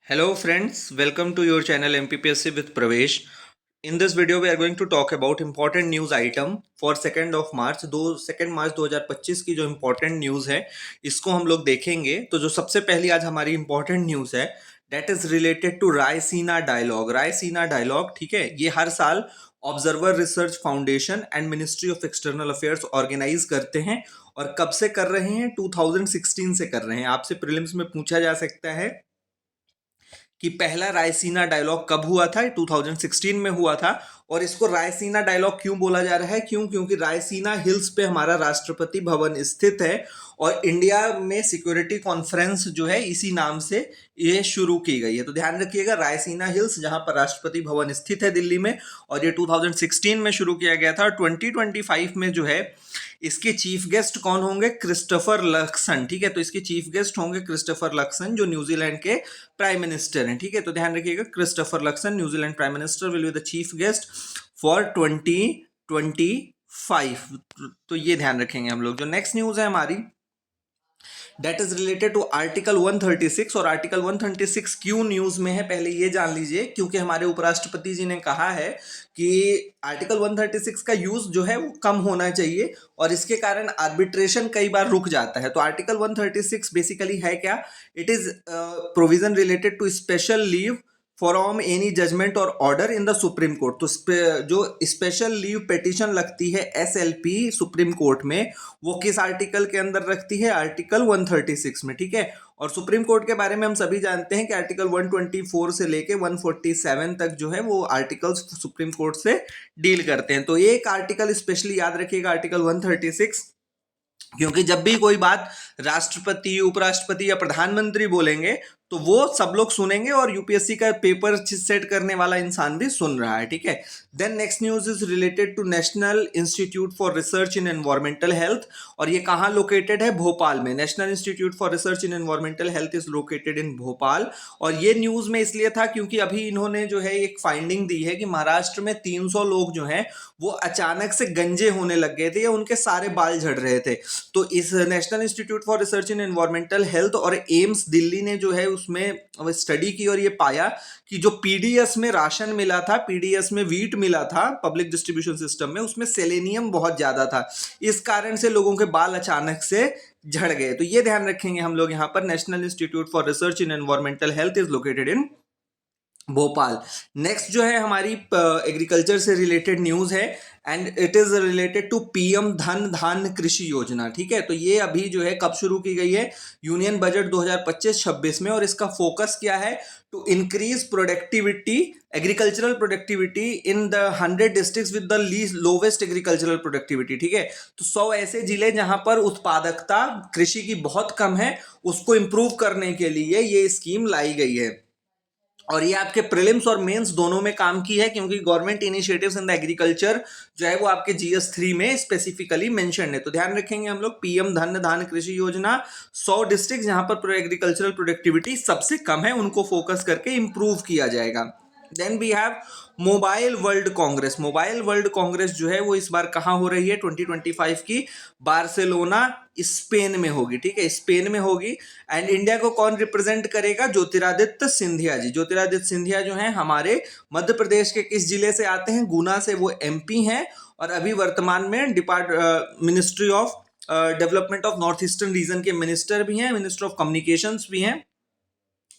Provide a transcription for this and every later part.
Hello friends, welcome to your channel MPPSC with Pravesh. In this video we are going to talk about important news item for 2nd of March 2025 की जो important news है इसको हम लोग देखेंगे। तो जो सबसे पहली आज हमारी important news है that is related to Raisina dialogue. Raisina dialogue, ठीक है, ये हर साल observer research foundation and ministry of external affairs organise करते हैं। और कब से कर रहे हैं? 2016 से कर रहे हैं। आपसे प्रीलिम्स में पूछा जा सकता है कि पहला रायसीना डायलॉग कब हुआ था? 2016 में हुआ था। और इसको रायसीना डायलॉग क्यों बोला जा रहा है? क्योंकि रायसीना हिल्स पे हमारा राष्ट्रपति भवन स्थित है और इंडिया में सिक्योरिटी कॉन्फ्रेंस जो है इसी नाम से ये शुरू की गई है। तो ध्यान रखिएगा, रायसीना हिल्स जहां पर राष्ट्रपति भवन स्थित है दिल्ली में, और ये 2016 में शुरू किया गया था। और 2025 में जो है इसके चीफ गेस्ट कौन होंगे? क्रिस्टोफर लक्सन, ठीक है। तो इसके चीफ गेस्ट होंगे क्रिस्टोफर लक्सन, जो न्यूजीलैंड के प्राइम मिनिस्टर हैं, ठीक है। तो ध्यान रखिएगा, Christopher Luxon New Zealand prime minister will be the chief guest for 2025। तो ये ध्यान रखेंगे हम लोग। जो नेक्स्ट न्यूज है हमारी that is related to article 136। और आर्टिकल 136 क्यों न्यूज में है पहले ये जान लीजिए। क्योंकि हमारे उपराष्ट्रपति जी ने कहा है कि आर्टिकल 136 का यूज जो है वो कम होना चाहिए और इसके कारण आर्बिट्रेशन कई बार रुक जाता है। तो आर्टिकल 136 बेसिकली है क्या? It is provision related to special leave from any judgement और order in the supreme court. तो जो स्पेशल लीव पिटीशन लगती है SLP सुप्रीम कोर्ट में, वो किस आर्टिकल के अंदर रखती है? आर्टिकल 136 में, ठीक है। और सुप्रीम कोर्ट के बारे में हम सभी जानते हैं कि आर्टिकल 124 से लेके 147 तक जो है वो आर्टिकल्स सुप्रीम कोर्ट से डील करते हैं। तो एक आर्टिकल स्पेशली याद रखिएगा, आर्टिकल 136, क्योंकि जब भी कोई बात राष्ट्रपति, उपराष्ट्रपति या प्रधानमंत्री बोलेंगे तो वो सब लोग सुनेंगे और यूपीएससी का पेपर सेट करने वाला इंसान भी सुन रहा है, ठीक है। Then next news is related to national institute for research in environmental health. और ये कहाँ लोकेटेड है? भोपाल में। National institute for research in environmental health is located in Bhopal. और ये न्यूज में इसलिए था क्योंकि अभी इन्होंने जो है एक फाइंडिंग दी है कि महाराष्ट्र में 300 लोग जो हैं वो अचानक से गंजे होने लग गए थे या उनके सारे बाल झड़ रहे थे। तो इस national institute for research in environmental health और एम्स दिल्ली ने जो है उसमें स्टडी की और ये पाया कि जो पीडीएस में राशन मिला था, पीडीएस में व्हीट मिला था पब्लिक डिस्ट्रीब्यूशन सिस्टम में, उसमें सेलेनियम बहुत ज्यादा था। इस कारण से लोगों के बाल अचानक से झड़ गए। तो ये ध्यान रखेंगे हम लोग यहाँ पर। National institute for research in environmental health is located in Bhopal. Next जो है हमारी एग्रीकल्चर से रिलेटेड न्यूज है and it is related to PM Dhan Dhaanya कृषि योजना, ठीक है। तो ये अभी जो है कब शुरू की गई है? यूनियन बजट 2025-26 में। और इसका फोकस क्या है? To increase productivity, agricultural productivity in the 100 districts with the least lowest agricultural productivity, ठीक है। तो 100 ऐसे जिले जहां पर उत्पादकता कृषि की बहुत कम है, उसको इंप्रूव करने के लिए ये स्कीम लाई गई है। और ये आपके प्रीलिम्स और मेंस दोनों में काम की है क्योंकि government initiatives in the agriculture जो है वो आपके GS3 में स्पेसिफिकली मेंशन है। तो ध्यान रखेंगे हम लोग, पीएम धन धान्य कृषि योजना, 100 डिस्ट्रिक्ट जहां पर एग्रीकल्चरल प्रोडक्टिविटी सबसे कम है उनको फोकस करके इंप्रूव किया जाएगा। Then we have mobile world congress. Mobile world congress जो है वो इस बार कहाँ हो रही है? 2025 की बार्सिलोना स्पेन में होगी, ठीक है, स्पेन में होगी। एंड इंडिया को कौन रिप्रेजेंट करेगा? ज्योतिरादित्य सिंधिया जी। ज्योतिरादित्य सिंधिया जो है हमारे मध्य प्रदेश के किस जिले से आते हैं? गुना से वो MP हैं और अभी वर्तमान में ministry of development of north eastern region के मिनिस्टर भी हैं, मिनिस्टर ऑफ कम्युनिकेशंस भी हैं।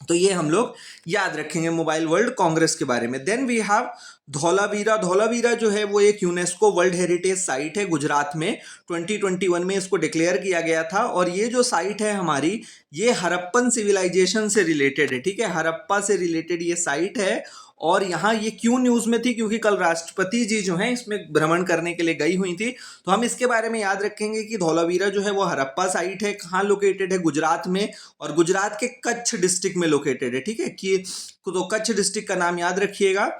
तो ये हम लोग याद रखेंगे मोबाइल वर्ल्ड कांग्रेस के बारे में। Then we have Dholavira. Dholavira जो है वो एक यूनेस्को वर्ल्ड हेरिटेज साइट है गुजरात में। 2021 में इसको डिक्लेयर किया गया था। और ये जो साइट है हमारी, ये हड़प्पन सिविलाइजेशन से रिलेटेड है, ठीक है, हड़प्पा से रिलेटेड ये साइट है। और यहाँ ये क्यों न्यूज में थी? क्योंकि कल राष्ट्रपति जी जो हैं इसमें भ्रमण करने के लिए गई हुई थी। तो हम इसके बारे में याद रखेंगे कि धौलावीरा जो है वो हड़प्पा साइट है। कहाँ लोकेटेड है? गुजरात में, और गुजरात के कच्छ डिस्ट्रिक्ट में लोकेटेड है, ठीक है। कि तो कच्छ डिस्ट्रिक्ट का नाम याद रखिएगा।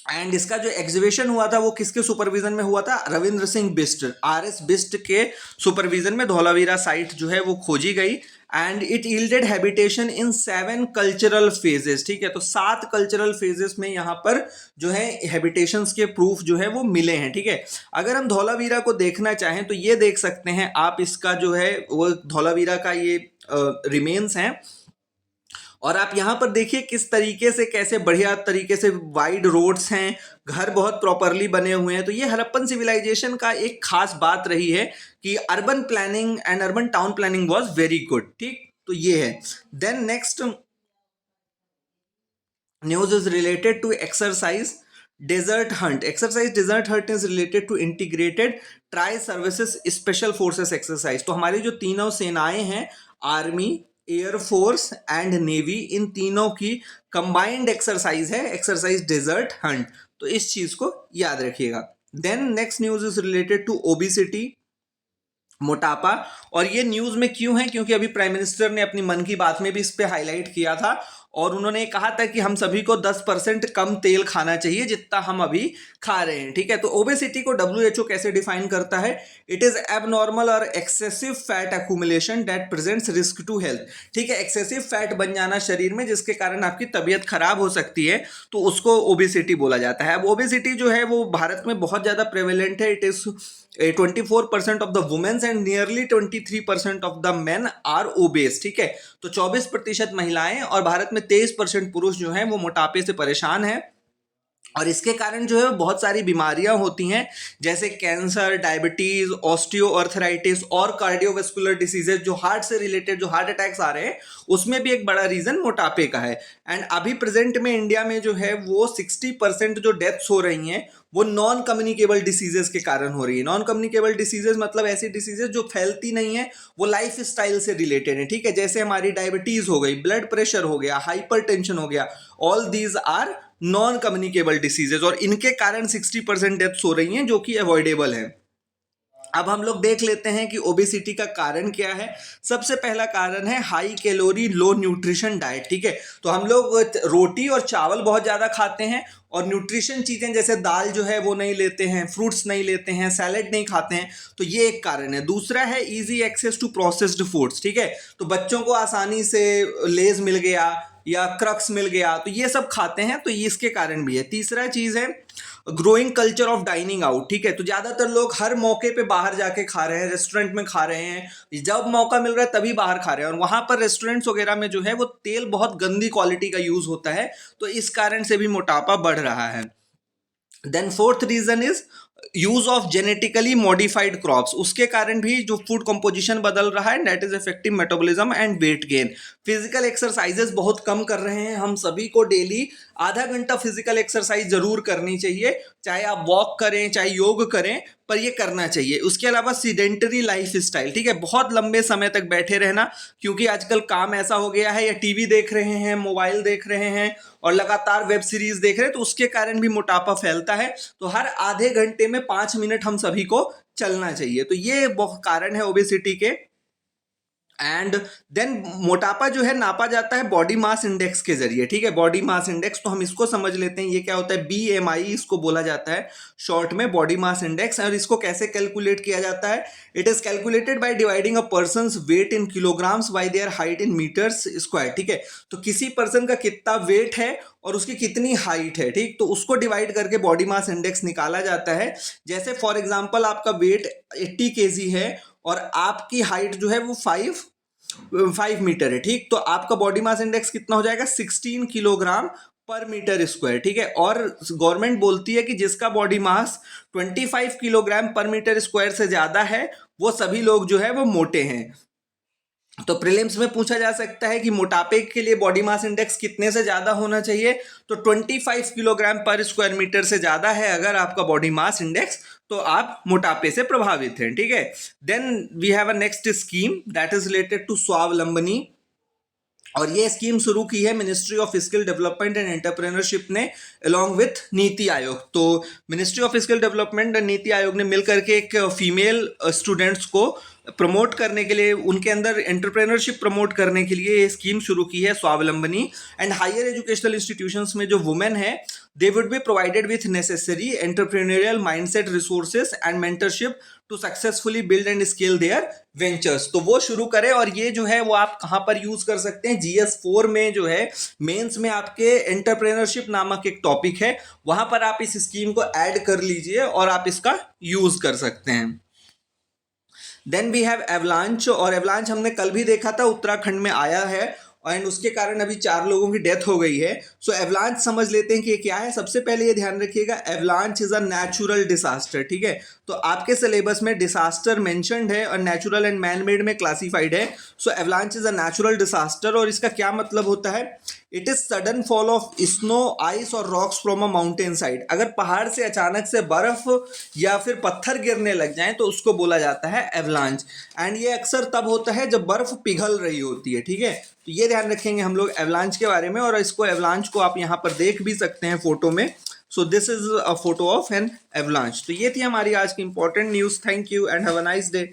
एंड इसका जो एग्जीबिशन हुआ था वो किसके सुपरविजन में हुआ था? रविंद्र सिंह बिष्ट, RS बिष्ट के सुपरविजन में धौलावीरा साइट जो है वो खोजी गई। And it yielded habitation in 7 cultural phases, ठीक है। तो 7 कल्चरल फेजेस में यहाँ पर जो है हैबिटेशंस के प्रूफ जो है वो मिले हैं, ठीक है। अगर हम धौलावीरा को देखना चाहें तो ये देख सकते हैं आप, इसका जो है वो धौलावीरा का ये रिमेन्स हैं। और आप यहाँ पर देखिए किस तरीके से, कैसे बढ़िया तरीके से वाइड रोड्स हैं, घर बहुत प्रॉपरली बने हुए हैं। तो ये हड़प्पन सिविलाइजेशन का एक खास बात रही है कि urban planning and urban town planning was very good. ठीक, तो ये है। Then next news is related to exercise desert hunt. Exercise desert hunt is related to integrated tri services special forces exercise. तो हमारी जो तीनों सेनाएं हैं, आर्मी, एयरफोर्स एंड नेवी, इन तीनों की कंबाइंड एक्सरसाइज है एक्सरसाइज डेजर्ट हंट। तो इस चीज को याद रखिएगा। Then next news is related to obesity, मोटापा। और ये न्यूज में क्यों है, क्योंकि अभी प्राइम मिनिस्टर ने अपनी मन की बात में भी इस पे हाईलाइट किया था और उन्होंने कहा था कि हम सभी को 10% कम तेल खाना चाहिए जितना हम अभी खा रहे हैं। ठीक है, तो ओबेसिटी को WHO कैसे डिफाइन करता है? इट इज एबनॉर्मल और excessive fat accumulation that presents risk to health. ठीक है, एक्सेसिव फैट बन जाना शरीर में जिसके कारण आपकी तबीयत खराब हो सकती है, तो उसको ओबेसिटी बोला जाता है। अब ओबेसिटी जो है वो भारत में बहुत ज़्यादा प्रेवेलेंट है। It is 24% of the womens and nearly 23% of the men are obese. ठीक है, तो 24% महिलाएं और भारत में 23% पुरुष जो हैं वो मोटापे से परेशान हैं। और इसके कारण जो है बहुत सारी बीमारियां होती हैं, जैसे कैंसर, डायबिटीज, ऑस्टियोआर्थराइटिस और कार्डियोवास्कुलर डिसीजेज, जो हार्ट से रिलेटेड जो हार्ट अटैक्स आ रहे हैं उसमें भी एक बड़ा रीजन मोटापे का है। एंड अभी प्रेजेंट में इंडिया में जो है वो 60% जो डेथ्स हो रही हैं वो नॉन कम्युनिकेबल डिसीजेस के कारण हो रही है। नॉन कम्युनिकेबल डिसीजेस मतलब ऐसी डिसीजेस जो फैलती नहीं है, वो लाइफ स्टाइल से रिलेटेड है। ठीक है, जैसे हमारी डायबिटीज हो गई, ब्लड प्रेशर हो गया, हाइपरटेंशन हो गया, all these are non communicable diseases और इनके कारण 60% डेथ्स हो रही हैं जो कि अवॉइडेबल है। अब हम लोग देख लेते हैं कि ओबेसिटी का कारण क्या है। सबसे पहला कारण है हाई कैलोरी लो न्यूट्रिशन डाइट। ठीक है, तो हम लोग रोटी और चावल बहुत ज़्यादा खाते हैं और न्यूट्रिशन चीज़ें जैसे दाल जो है वो नहीं लेते हैं, फ्रूट्स नहीं लेते हैं, सैलेड नहीं खाते हैं, तो ये एक कारण है। दूसरा है easy access to processed foods. ठीक है, तो बच्चों को आसानी से लेज मिल गया या क्रक्स मिल गया तो ये सब खाते हैं, तो ये इसके कारण भी है। तीसरा चीज़ है growing culture of dining out. ठीक है, तो ज्यादातर लोग हर मौके पे बाहर जाके खा रहे हैं, रेस्टोरेंट में खा रहे हैं, जब मौका मिल रहा है तभी बाहर खा रहे हैं और वहां पर रेस्टोरेंट्स वगैरह में जो है वो तेल बहुत गंदी क्वालिटी का यूज होता है, तो इस कारण से भी मोटापा बढ़ रहा है। Then fourth reason is use of genetically modified crops. उसके कारण भी जो फूड कंपोजिशन बदल रहा है, that is affecting metabolism and weight gain. Physical exercises बहुत कम कर रहे हैं। हम सभी को डेली आधा घंटा फिजिकल एक्सरसाइज जरूर करनी चाहिए, चाहे आप वॉक करें चाहे योग करें, पर ये करना चाहिए। उसके अलावा सीडेंटरी लाइफ स्टाइल, ठीक है, बहुत लंबे समय तक बैठे रहना, क्योंकि आजकल काम ऐसा हो गया है, या टीवी देख रहे हैं, मोबाइल देख रहे हैं और लगातार वेब सीरीज देख रहे हैं, तो उसके कारण भी मोटापा फैलता है। तो हर आधे घंटे में 5 मिनट हम सभी को चलना चाहिए। तो ये बहुत कारण है ओबेसिटी के। एंड देन मोटापा जो है नापा जाता है बॉडी मास इंडेक्स के जरिए। ठीक है, बॉडी मास इंडेक्स, तो हम इसको समझ लेते हैं ये क्या होता है। BMI इसको बोला जाता है शॉर्ट में, बॉडी मास इंडेक्स। और इसको कैसे कैलकुलेट किया जाता है? It is calculated by dividing a person's weight in kilograms by their height in metres square. ठीक है, तो किसी पर्सन का कितना वेट है और उसकी कितनी हाइट है, ठीक, तो उसको डिवाइड करके बॉडी मास इंडेक्स निकाला जाता है। जैसे फॉर एग्जांपल आपका वेट 80 kg है और आपकी हाइट जो है वो 5 मीटर है, ठीक, तो आपका बॉडी मास इंडेक्स कितना हो जाएगा? 16 किलोग्राम पर मीटर स्क्वायर। ठीक है, और गवर्नमेंट बोलती है कि जिसका बॉडी मास 25 किलोग्राम पर मीटर स्क्वायर से ज्यादा है वो सभी लोग जो है वो मोटे हैं। तो प्रीलिम्स में पूछा जा सकता है कि मोटापे के लिए बॉडी मास इंडेक्स कितने से ज्यादा होना चाहिए, तो 25 किलोग्राम पर स्क्वायर मीटर से ज्यादा है अगर आपका बॉडी मास इंडेक्स, तो आप मोटापे से प्रभावित हैं। ठीक है, then we have a next scheme that is related to Swavalambini, और ये स्कीम शुरू की है ministry of skill development and entrepreneurship ने अलॉन्ग विथ नीति आयोग। तो ministry of skill development and NITI Aayog ने मिलकर के एक फीमेल स्टूडेंट्स को प्रमोट करने के लिए, उनके अंदर एंटरप्रेन्योरशिप प्रमोट करने के लिए ये स्कीम शुरू की है Swavalambini. And higher educational institutions में जो वुमेन है they would be provided with necessary entrepreneurial mindset resources and mentorship to successfully build and scale their ventures. तो वो शुरू करें, और ये जो है वो आप कहाँ पर यूज कर सकते हैं? GS4 में जो है मेंस में आपके एंटरप्रेन्योरशिप नामक एक टॉपिक है, वहां पर आप इस स्कीम को ऐड कर लीजिए और आप इसका यूज कर सकते हैं। देन वी हैव एवलांच, और एवलांच हमने कल भी देखा था, उत्तराखंड में आया है एंड उसके कारण अभी 4 लोगों की डेथ हो गई है। सो एवलांच समझ लेते हैं कि ये क्या है। सबसे पहले ये ध्यान रखिएगा, avalanche is a natural disaster, ठीक है। तो आपके सिलेबस में डिसास्टर मेंशन्ड है और नेचुरल एंड मैन मेड में क्लासिफाइड है। So avalanche is a natural disaster, और इसका क्या मतलब होता है, it is sudden fall of snow, ice और rocks from a mountain side. अगर पहाड़ से अचानक से बर्फ या फिर पत्थर गिरने लग जाए तो उसको बोला जाता है एवलांच। एंड ये अक्सर तब होता है जब बर्फ पिघल रही होती है, ठीक है। तो ये ध्यान रखेंगे हम लोग एवलांच के बारे में, और इसको एवलांच को आप यहाँ पर देख भी सकते हैं फोटो में। So this is a photo of an avalanche. तो ये थी हमारी आज की important news. Thank you and have a nice day.